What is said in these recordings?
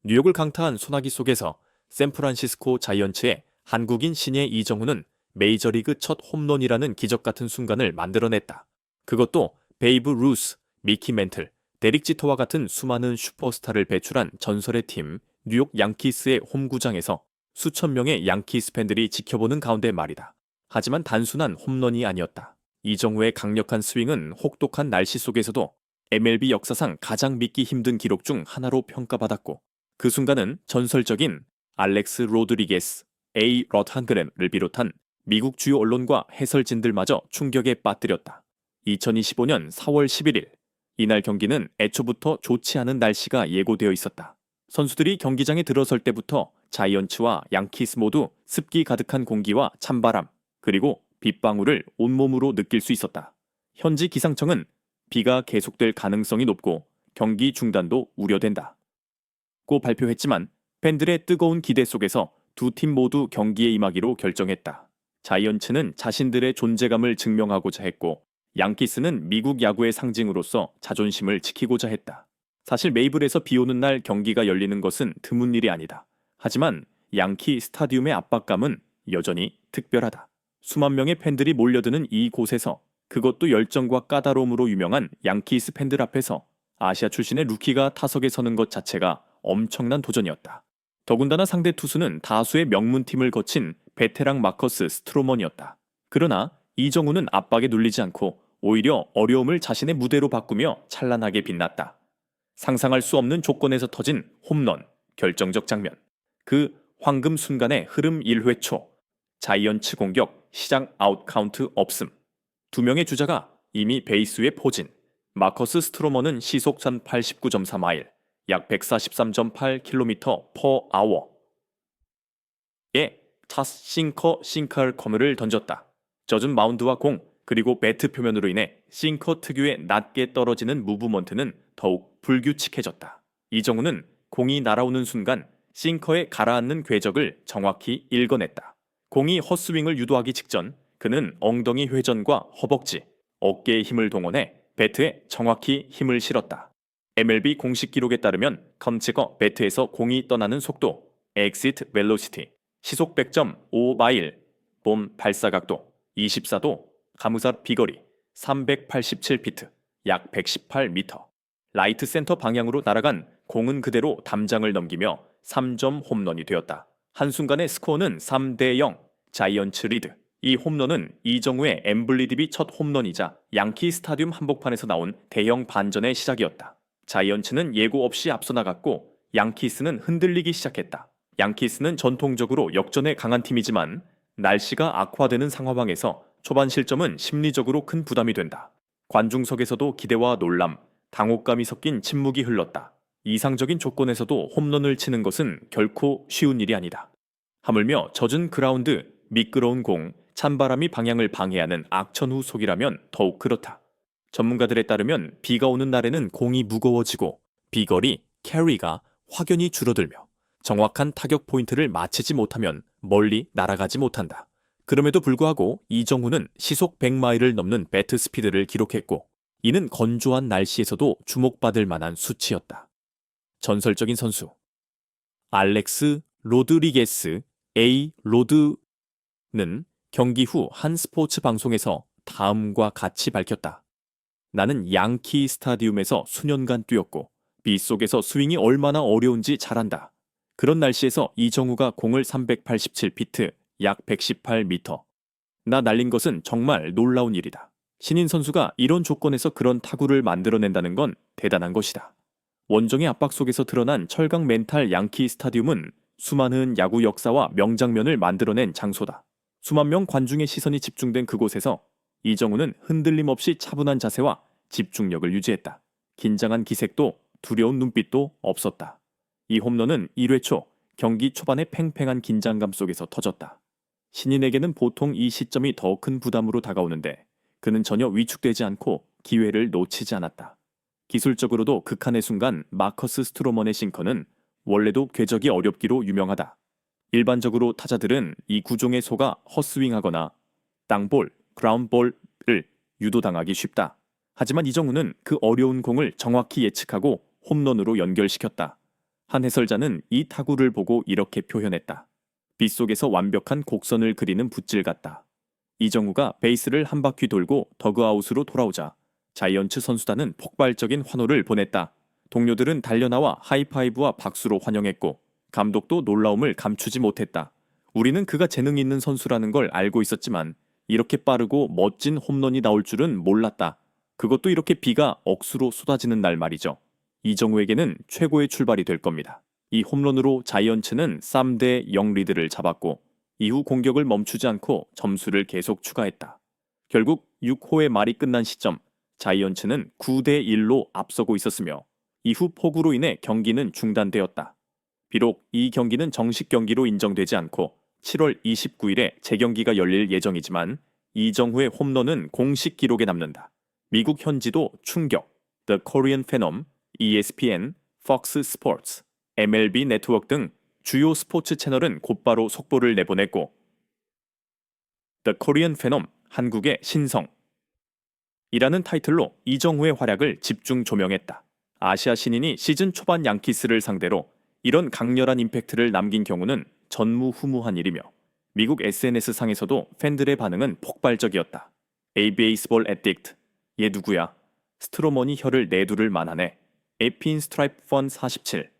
뉴욕을 강타한 소나기 속에서 샌프란시스코 자이언츠의 한국인 신예 이정우는 메이저리그 첫 홈런이라는 기적 같은 순간을 만들어냈다. 그것도 베이브 루스, 미키 멘틀, 데릭 지터와 같은 수많은 슈퍼스타를 배출한 전설의 팀 뉴욕 양키스의 홈구장에서 수천 명의 양키스 팬들이 지켜보는 가운데 말이다. 하지만 단순한 홈런이 아니었다. 이정우의 강력한 스윙은 혹독한 날씨 속에서도 MLB 역사상 가장 믿기 힘든 기록 중 하나로 평가받았고, 그 순간은 전설적인 알렉스 로드리게스, A. 러탄그램을 비롯한 미국 주요 언론과 해설진들마저 충격에 빠뜨렸다. 2025년 4월 11일, 이날 경기는 애초부터 좋지 않은 날씨가 예고되어 있었다. 선수들이 경기장에 들어설 때부터 자이언츠와 양키스 모두 습기 가득한 공기와 찬바람, 그리고 빗방울을 온몸으로 느낄 수 있었다. 현지 기상청은 비가 계속될 가능성이 높고 경기 중단도 우려된다 고 발표했지만, 팬들의 뜨거운 기대 속에서 두 팀 모두 경기에 임하기로 결정했다. 자이언츠는 자신들의 존재감을 증명하고자 했고, 양키스는 미국 야구의 상징으로서 자존심을 지키고자 했다. 사실 메이블에서 비 오는 날 경기가 열리는 것은 드문 일이 아니다. 하지만 양키 스타디움의 압박감은 여전히 특별하다. 수만 명의 팬들이 몰려드는 이곳에서, 그것도 열정과 까다로움으로 유명한 양키스 팬들 앞에서 아시아 출신의 루키가 타석에 서는 것 자체가 엄청난 도전이었다. 더군다나 상대 투수는 다수의 명문팀을 거친 베테랑 마커스 스트로먼이었다. 그러나 이정우는 압박에 눌리지 않고 오히려 어려움을 자신의 무대로 바꾸며 찬란하게 빛났다. 상상할 수 없는 조건에서 터진 홈런, 결정적 장면. 그 황금 순간의 흐름 1회 초, 자이언츠 공격 시작 아웃 카운트 없음. 두 명의 주자가 이미 베이스 위에 포진. 마커스 스트로먼은 시속 1089.4마일, 약 143.8km/h에 첫 싱커를 던졌다. 젖은 마운드와 공, 그리고 배트 표면으로 인해 싱커 특유의 낮게 떨어지는 무브먼트는 더욱 불규칙해졌다. 이정우는 공이 날아오는 순간 싱커에 가라앉는 궤적을 정확히 읽어냈다. 공이 헛스윙을 유도하기 직전 그는 엉덩이 회전과 허벅지, 어깨의 힘을 동원해 배트에 정확히 힘을 실었다. MLB 공식 기록에 따르면 컴치거 배트에서 공이 떠나는 속도, exit velocity, 시속 100.5마일, 봄 발사각도 24도, 가무사 비거리 387피트, 약 118m. 라이트 센터 방향으로 날아간 공은 그대로 담장을 넘기며 3점 홈런이 되었다. 한순간의 스코어는 3대0, 자이언츠 리드. 이 홈런은 이정우의 엠블리디비 첫 홈런이자 양키 스타디움 한복판에서 나온 대형 반전의 시작이었다. 자이언츠는 예고 없이 앞서 나갔고 양키스는 흔들리기 시작했다. 양키스는 전통적으로 역전에 강한 팀이지만 날씨가 악화되는 상황에서 초반 실점은 심리적으로 큰 부담이 된다. 관중석에서도 기대와 놀람, 당혹감이 섞인 침묵이 흘렀다. 이상적인 조건에서도 홈런을 치는 것은 결코 쉬운 일이 아니다. 하물며 젖은 그라운드, 미끄러운 공, 찬바람이 방향을 방해하는 악천후 속이라면 더욱 그렇다. 전문가들에 따르면 비가 오는 날에는 공이 무거워지고 비거리, 캐리가 확연히 줄어들며 정확한 타격 포인트를 맞히지 못하면 멀리 날아가지 못한다. 그럼에도 불구하고 이정우는 시속 100마일을 넘는 배트 스피드를 기록했고, 이는 건조한 날씨에서도 주목받을 만한 수치였다. 전설적인 선수 알렉스 로드리게스 A. 로드는 경기 후 한 스포츠 방송에서 다음과 같이 밝혔다. 나는 양키 스타디움에서 수년간 뛰었고 비 속에서 스윙이 얼마나 어려운지 잘 안다. 그런 날씨에서 이정우가 공을 387피트, 약 118m. 나 날린 것은 정말 놀라운 일이다. 신인 선수가 이런 조건에서 그런 타구를 만들어낸다는 건 대단한 것이다. 원정의 압박 속에서 드러난 철강 멘탈 양키 스타디움은 수많은 야구 역사와 명장면을 만들어낸 장소다. 수만 명 관중의 시선이 집중된 그곳에서 이정우는 흔들림 없이 차분한 자세와 집중력을 유지했다. 긴장한 기색도 두려운 눈빛도 없었다. 이 홈런은 1회 초 경기 초반의 팽팽한 긴장감 속에서 터졌다. 신인에게는 보통 이 시점이 더 큰 부담으로 다가오는데 그는 전혀 위축되지 않고 기회를 놓치지 않았다. 기술적으로도 극한의 순간 마커스 스트로먼의 싱커는 원래도 궤적이 어렵기로 유명하다. 일반적으로 타자들은 이 구종에 속아 헛스윙하거나 땅볼, 그라운드볼을 유도당하기 쉽다. 하지만 이정우는 그 어려운 공을 정확히 예측하고 홈런으로 연결시켰다. 한 해설자는 이 타구를 보고 이렇게 표현했다. 빗속에서 완벽한 곡선을 그리는 붓질 같다. 이정후가 베이스를 한 바퀴 돌고 더그아웃으로 돌아오자 자이언츠 선수단은 폭발적인 환호를 보냈다. 동료들은 달려나와 하이파이브와 박수로 환영했고 감독도 놀라움을 감추지 못했다. 우리는 그가 재능이 있는 선수라는 걸 알고 있었지만 이렇게 빠르고 멋진 홈런이 나올 줄은 몰랐다. 그것도 이렇게 비가 억수로 쏟아지는 날 말이죠. 이정후에게는 최고의 출발이 될 겁니다. 이 홈런으로 자이언츠는 3대 0 리드를 잡았고 이후 공격을 멈추지 않고 점수를 계속 추가했다. 결국 6호의 말이 끝난 시점 자이언츠는 9대 1로 앞서고 있었으며 이후 폭우로 인해 경기는 중단되었다. 비록 이 경기는 정식 경기로 인정되지 않고 7월 29일에 재경기가 열릴 예정이지만 이정후의 홈런은 공식 기록에 남는다. 미국 현지도 충격, The Korean Phenom, ESPN, Fox Sports, MLB 네트워크 등 주요 스포츠 채널은 곧바로 속보를 내보냈고 The Korean Phenom, 한국의 신성 이라는 타이틀로 이정후의 활약을 집중 조명했다. 아시아 신인이 시즌 초반 양키스를 상대로 이런 강렬한 임팩트를 남긴 경우는 전무후무한 일이며 미국 SNS상에서도 팬들의 반응은 폭발적이었다. ABA스볼 애딕트, 얘 누구야? 스트로머니 혀를 내두를 만하네. 에핀 스트라이프 펀 47.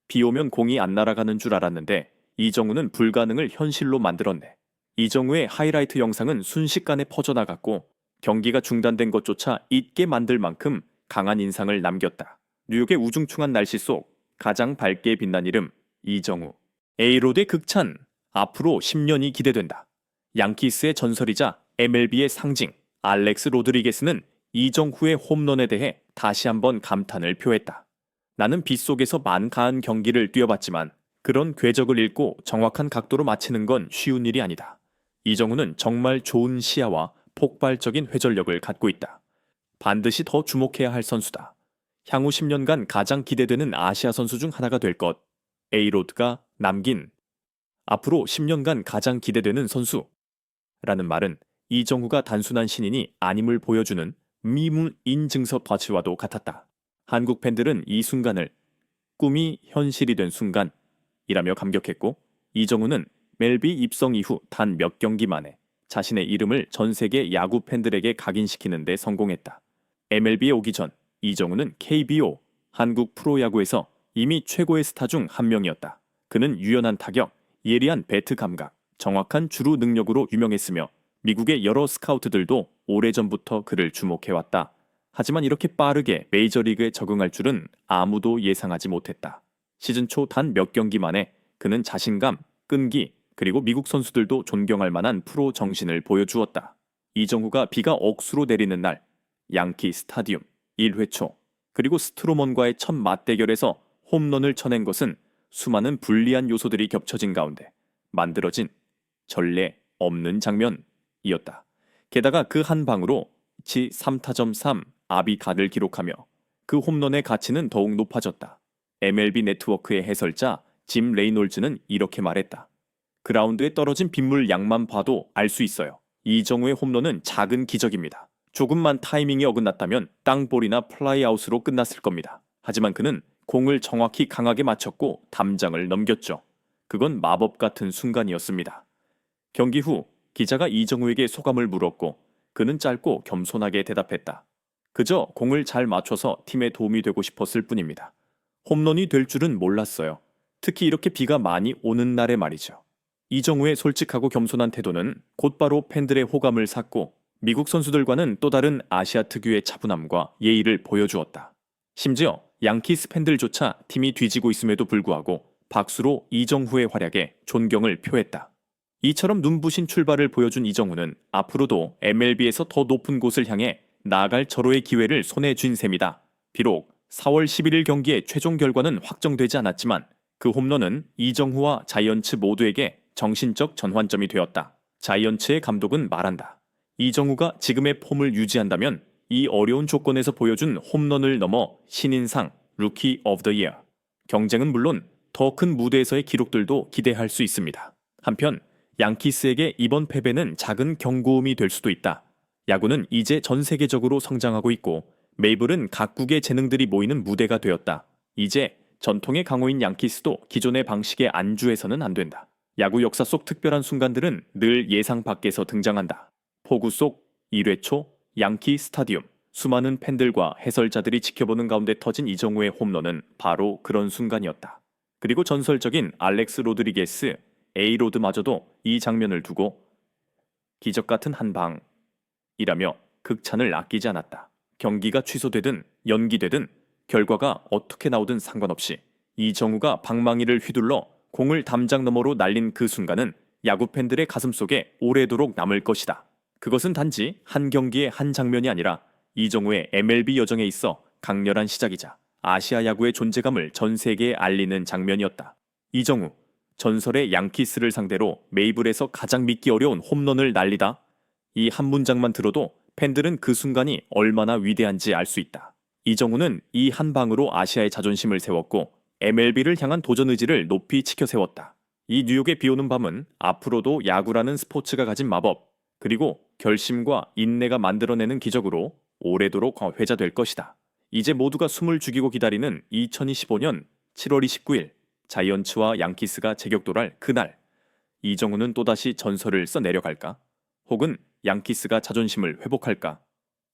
비 오면 공이 안 날아가는 줄 알았는데 이정후는 불가능을 현실로 만들었네. 이정후의 하이라이트 영상은 순식간에 퍼져나갔고 경기가 중단된 것조차 잊게 만들 만큼 강한 인상을 남겼다. 뉴욕의 우중충한 날씨 속 가장 밝게 빛난 이름 이정후. 에이로드의 극찬. 앞으로 10년이 기대된다. 양키스의 전설이자 MLB의 상징 알렉스 로드리게스는 이정후의 홈런에 대해 다시 한번 감탄을 표했다. 나는 빗속에서 만가한 경기를 뛰어봤지만 그런 궤적을 읽고 정확한 각도로 맞히는 건 쉬운 일이 아니다. 이정후는 정말 좋은 시야와 폭발적인 회전력을 갖고 있다. 반드시 더 주목해야 할 선수다. 향후 10년간 가장 기대되는 아시아 선수 중 하나가 될 것. 에이로드가 남긴 앞으로 10년간 가장 기대되는 선수라는 말은 이정후가 단순한 신인이 아님을 보여주는 미문 인증서 파츠와도 같았다. 한국 팬들은 이 순간을 꿈이 현실이 된 순간이라며 감격했고 이정후는 멜비 입성 이후 단 몇 경기 만에 자신의 이름을 전 세계 야구 팬들에게 각인시키는 데 성공했다. MLB에 오기 전 이정후는 KBO, 한국 프로야구에서 이미 최고의 스타 중 한 명이었다. 그는 유연한 타격, 예리한 배트 감각, 정확한 주루 능력으로 유명했으며 미국의 여러 스카우트들도 오래전부터 그를 주목해왔다. 하지만 이렇게 빠르게 메이저리그에 적응할 줄은 아무도 예상하지 못했다. 시즌 초 단 몇 경기 만에 그는 자신감, 끈기, 그리고 미국 선수들도 존경할 만한 프로 정신을 보여주었다. 이정후가 비가 억수로 내리는 날, 양키 스타디움 1회 초, 그리고 스트로먼과의 첫 맞대결에서 홈런을 쳐낸 것은 수많은 불리한 요소들이 겹쳐진 가운데 만들어진 전례 없는 장면이었다. 게다가 그 한 방으로 지 3타점 3 아비갓을 기록하며 그 홈런의 가치는 더욱 높아졌다. MLB 네트워크의 해설자 짐 레이놀즈는 이렇게 말했다. 그라운드에 떨어진 빗물 양만 봐도 알 수 있어요. 이정후의 홈런은 작은 기적입니다. 조금만 타이밍이 어긋났다면 땅볼이나 플라이아웃으로 끝났을 겁니다. 하지만 그는 공을 정확히 강하게 맞췄고 담장을 넘겼죠. 그건 마법 같은 순간이었습니다. 경기 후 기자가 이정후에게 소감을 물었고 그는 짧고 겸손하게 대답했다. 그저 공을 잘 맞춰서 팀에 도움이 되고 싶었을 뿐입니다. 홈런이 될 줄은 몰랐어요. 특히 이렇게 비가 많이 오는 날에 말이죠. 이정후의 솔직하고 겸손한 태도는 곧바로 팬들의 호감을 샀고 미국 선수들과는 또 다른 아시아 특유의 차분함과 예의를 보여주었다. 심지어 양키스 팬들조차 팀이 뒤지고 있음에도 불구하고 박수로 이정후의 활약에 존경을 표했다. 이처럼 눈부신 출발을 보여준 이정후는 앞으로도 MLB에서 더 높은 곳을 향해 나아갈 절호의 기회를 손에 쥔 셈이다. 비록 4월 11일 경기의 최종 결과는 확정되지 않았지만 그 홈런은 이정후와 자이언츠 모두에게 정신적 전환점이 되었다. 자이언츠의 감독은 말한다. 이정후가 지금의 폼을 유지한다면 이 어려운 조건에서 보여준 홈런을 넘어 신인상 루키 오브 더 이어 경쟁은 물론 더 큰 무대에서의 기록들도 기대할 수 있습니다. 한편 양키스에게 이번 패배는 작은 경고음이 될 수도 있다. 야구는 이제 전 세계적으로 성장하고 있고 메이블은 각국의 재능들이 모이는 무대가 되었다. 이제 전통의 강호인 양키스도 기존의 방식에 안주해서는 안 된다. 야구 역사 속 특별한 순간들은 늘 예상 밖에서 등장한다. 포구 속 1회 초 양키 스타디움. 수많은 팬들과 해설자들이 지켜보는 가운데 터진 이정우의 홈런은 바로 그런 순간이었다. 그리고 전설적인 알렉스 로드리게스 A로드마저도 이 장면을 두고 기적 같은 한 방이라며 극찬을 아끼지 않았다. 경기가 취소되든 연기되든 결과가 어떻게 나오든 상관없이 이정우가 방망이를 휘둘러 공을 담장 너머로 날린 그 순간은 야구 팬들의 가슴 속에 오래도록 남을 것이다. 그것은 단지 한 경기의 한 장면이 아니라 이정우의 MLB 여정에 있어 강렬한 시작이자 아시아 야구의 존재감을 전 세계에 알리는 장면이었다. 이정우, 전설의 양키스를 상대로 메이블에서 가장 믿기 어려운 홈런을 날리다. 이 한 문장만 들어도 팬들은 그 순간이 얼마나 위대한지 알 수 있다. 이정우는 이 한 방으로 아시아의 자존심을 세웠고 MLB를 향한 도전 의지를 높이 치켜 세웠다. 이 뉴욕의 비오는 밤은 앞으로도 야구라는 스포츠가 가진 마법, 그리고 결심과 인내가 만들어내는 기적으로 오래도록 회자될 것이다. 이제 모두가 숨을 죽이고 기다리는 2025년 7월 29일 자이언츠와 양키스가 재격돌할 그날, 이정우는 또다시 전설을 써내려갈까? 혹은 양키스가 자존심을 회복할까?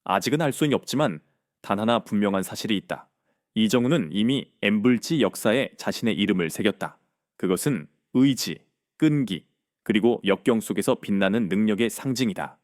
아직은 알 수는 없지만 단 하나 분명한 사실이 있다. 이정우는 이미 엠블지 역사에 자신의 이름을 새겼다. 그것은 의지, 끈기, 그리고 역경 속에서 빛나는 능력의 상징이다.